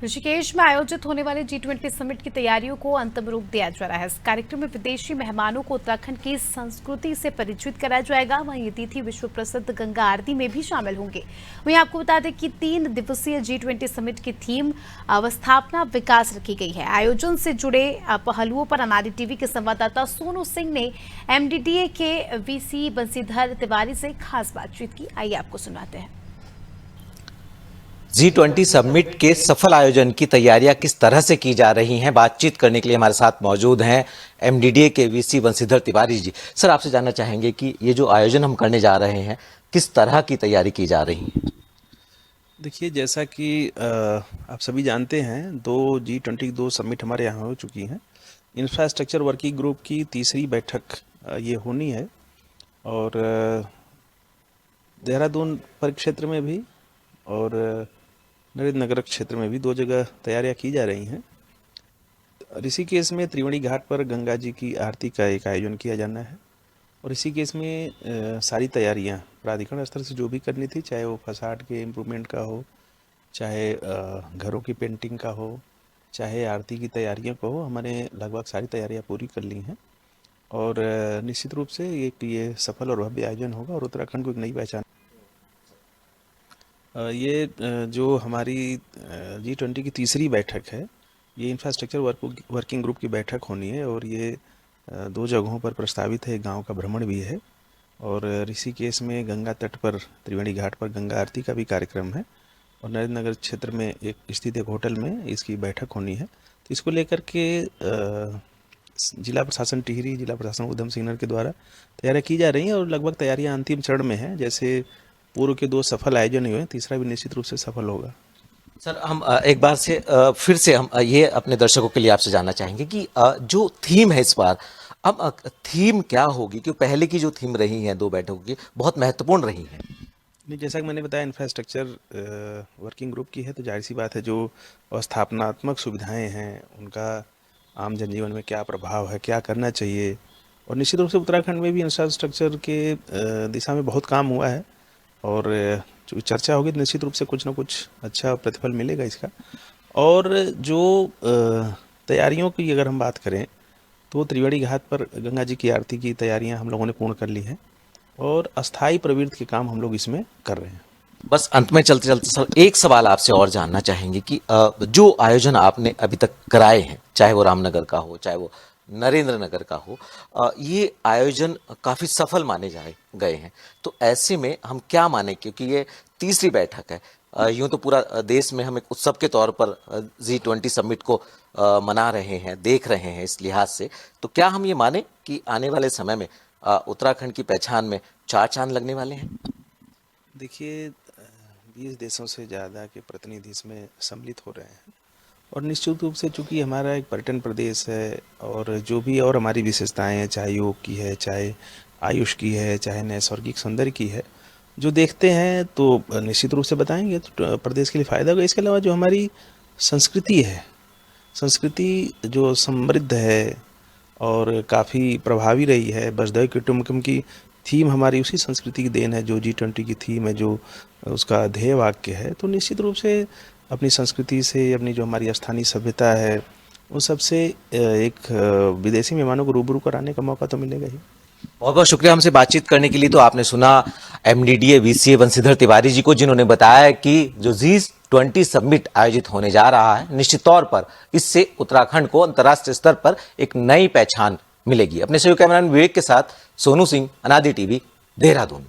ऋषिकेश में आयोजित होने वाले G20 समिट की तैयारियों को अंतिम रूप दिया जा रहा है। इस कार्यक्रम में विदेशी मेहमानों को उत्तराखंड की संस्कृति से परिचित कराया जाएगा। वहीं अतिथि विश्व प्रसिद्ध गंगा आरती में भी शामिल होंगे। वहीं आपको बता दें कि 3 दिवसीय G20 समिट की थीम अवस्थापना विकास रखी गई है। आयोजन से जुड़े पहलुओं पर अनादि टीवी के संवाददाता सोनू सिंह ने MDDA के VC बंसीधर तिवारी से खास बातचीत की। आइए आपको सुनाते हैं। G20 समिट के सफल आयोजन की तैयारियां किस तरह से की जा रही हैं, बातचीत करने के लिए हमारे साथ मौजूद हैं MDDA के VC बंसीधर तिवारी जी। सर, आपसे जानना चाहेंगे कि ये जो आयोजन हम करने जा रहे हैं, किस तरह की तैयारी की जा रही है? देखिए, जैसा कि आप सभी जानते हैं, 2 समिट हमारे यहाँ हो चुकी हैं। इंफ्रास्ट्रक्चर वर्किंग ग्रुप की तीसरी बैठक ये होनी है और देहरादून परिक्षेत्र में भी और नरेंद्र नगर क्षेत्र में भी 2 जगह तैयारियां की जा रही हैं। ऋषिकेश में त्रिवेणी घाट पर गंगा जी की आरती का एक आयोजन किया जाना है और ऋषिकेश में सारी तैयारियां प्राधिकरण स्तर से जो भी करनी थी, चाहे वो फसाड के इम्प्रूवमेंट का हो, चाहे घरों की पेंटिंग का हो, चाहे आरती की तैयारियों का हो, हमने लगभग सारी तैयारियां पूरी कर ली हैं और निश्चित रूप से ये सफल और भव्य आयोजन होगा और उत्तराखंड को एक नई पहचान। ये जो हमारी G20 की तीसरी बैठक है, ये इंफ्रास्ट्रक्चर वर्किंग ग्रुप की बैठक होनी है और ये 2 जगहों पर प्रस्तावित है। एक गांव का भ्रमण भी है और ऋषिकेश में गंगा तट पर त्रिवेणी घाट पर गंगा आरती का भी कार्यक्रम है और नरेंद्र नगर क्षेत्र में स्थित एक होटल में इसकी बैठक होनी है। तो इसको लेकर के जिला प्रशासन टिहरी, जिला प्रशासन उधम सिंह नगर के द्वारा तैयारियाँ की जा रही हैं और लगभग तैयारियाँ अंतिम चरण में हैं। जैसे पूर्व के 2 सफल आयोजन हुए, तीसरा भी निश्चित रूप से सफल होगा। सर, हम एक बार से फिर से हम ये अपने दर्शकों के लिए आपसे जानना चाहेंगे कि जो थीम है इस बार, अब थीम क्या होगी? क्योंकि पहले की जो थीम रही है 2 बैठकों की, बहुत महत्वपूर्ण रही है। नहीं, जैसा कि मैंने बताया, इंफ्रास्ट्रक्चर वर्किंग ग्रुप की है, तो जाहिर सी बात है जो स्थापनात्मक सुविधाएं हैं उनका आम जनजीवन में क्या प्रभाव है, क्या करना चाहिए। और निश्चित रूप से उत्तराखंड में भी इंफ्रास्ट्रक्चर के दिशा में बहुत काम हुआ है और जो चर्चा होगी तो निश्चित रूप से कुछ ना कुछ अच्छा प्रतिफल मिलेगा इसका। और जो तैयारियों की अगर हम बात करें तो त्रिवेणी घाट पर गंगा जी की आरती की तैयारियां हम लोगों ने पूर्ण कर ली हैं और अस्थायी प्रवृत्ति के काम हम लोग इसमें कर रहे हैं। बस अंत में चलते चलते सर, एक सवाल आपसे और जानना चाहेंगे कि जो आयोजन आपने अभी तक कराए हैं, चाहे वो रामनगर का हो, चाहे वो नरेंद्र नगर का हो, ये आयोजन काफ़ी सफल माने गए हैं। तो ऐसे में हम क्या माने, क्योंकि ये तीसरी बैठक है, यूं तो पूरा देश में हम एक उत्सव के तौर पर G20 समिट को मना रहे हैं, देख रहे हैं इस लिहाज से, तो क्या हम ये माने कि आने वाले समय में उत्तराखंड की पहचान में 4 चांद लगने वाले हैं? देखिए, 20 देशों से ज़्यादा के प्रतिनिधि इसमें सम्मिलित हो रहे हैं और निश्चित रूप से चूँकि हमारा एक पर्यटन प्रदेश है और जो भी और हमारी विशेषताएं हैं, चाहे योग की है, चाहे आयुष की है, चाहे नैसर्गिक सौंदर्य की है, जो देखते हैं तो निश्चित रूप से बताएंगे तो प्रदेश के लिए फ़ायदा होगा। इसके अलावा जो हमारी संस्कृति है, संस्कृति जो समृद्ध है और काफ़ी प्रभावी रही है, वसुधैव कुटुंबकम की थीम हमारी उसी संस्कृति की देन है, जो G20 की थीम है, जो उसका ध्येय वाक्य है। तो निश्चित रूप से अपनी संस्कृति से, अपनी जो हमारी स्थानीय सभ्यता है, उन सब से एक विदेशी मेहमानों को रूबरू कराने का मौका तो मिलेगा ही। बहुत बहुत शुक्रिया हमसे बातचीत करने के लिए। तो आपने सुना MDDA VC बंसीधर तिवारी जी को, जिन्होंने बताया कि जो G20 समिट आयोजित होने जा रहा है, निश्चित तौर पर इससे उत्तराखंड को अंतर्राष्ट्रीय स्तर पर एक नई पहचान मिलेगी। अपने सहयोगी कैमरामैन विवेक के साथ सोनू सिंह, अनादि टीवी, देहरादून।